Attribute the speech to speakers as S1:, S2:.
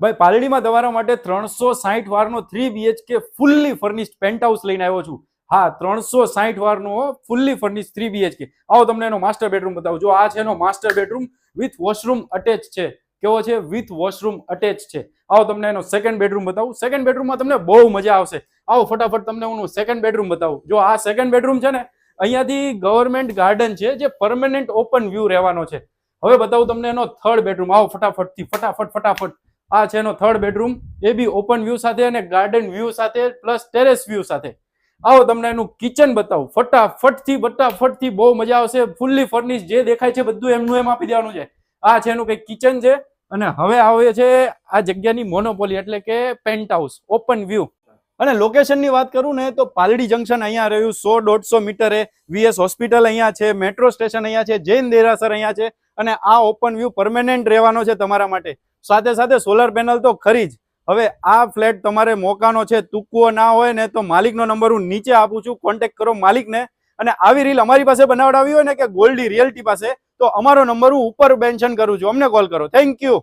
S1: ભાઈ પાલડીમાં તમારા માટે 360 વારનો 3 BHK fully furnished pant house લઈને આવ્યો છું. હા, 360 વારનો ફુલ્લી ફર્નિશ્ડ 3 BHK. આવો તમને એનો માસ્ટર બેડરૂમ બતાવું. જો આ છે એનો master bedroom with washroom attach છે. કેવો છે? વિથ વોશરૂમ અટેચ છે. આવો તમને એનો સેકન્ડ બેડરૂમ બતાવું. સેકન્ડ બેડરૂમમાં તમને બહુ મજા આવશે. આવો ફટાફટ તમને હું સેકન્ડ બેડરૂમ બતાવું. જો આ સેકન્ડ બેડરૂમ છે ને, અહીંયાથી ગવર્મેન્ટ ગાર્ડન છે જે પરમેનન્ટ ઓપન વ્યૂ રહેવાનો છે. હવે બતાવું તમને એનો થર્ડ બેડરૂમ. આવો ફટાફટ. આ છે એનો થર્ડ બેડરૂમ, એ બી ઓપન વ્યૂ સાથે અને ગાર્ડન વ્યૂ સાથે પ્લસ ટેરેસ વ્યૂ સાથે. આવો તમને એનું કિચન બતાવું. ફટાફટથી બહુ મજા આવશે. ફુલ્લી ફર્નિશ જે દેખાય છે બધું એમનું એમ આપી દેવાનું છે. આ છે એનું કંઈક કિચન છે. અને હવે આવે છે આ જગ્યાની મોનોપોલી એટલે કે પેન્ટ હાઉસ ઓપન વ્યૂ. અને લોકેશનની વાત કરું ને તો પાલડી જંકશન અહીંયા રહ્યું 100-150 મીટરે. VS હોસ્પિટલ અહીંયા છે, મેટ્રો સ્ટેશન અહીંયા છે, જૈન દેરાસર અહીંયા છે. અને આ ઓપન વ્યૂ પરમેનન્ટ રહેવાનો છે તમારા માટે. સાથે સોલર પેનલ તો ખરી જ. હવે આ ફ્લેટ તમારે મોકાનો છે, તૂકવો ના હોય ને તો માલિકનો નંબર હું નીચે આપું છું, કોન્ટેક્ટ કરો માલિકને. અને આવી રીલ અમારી પાસે બનાવડાવી હોય ને કે ગોલ્ડી રિયલ્ટી પાસે, તો અમારો નંબર હું ઉપર મેન્શન કરું છું, અમને કોલ કરો. Thank you.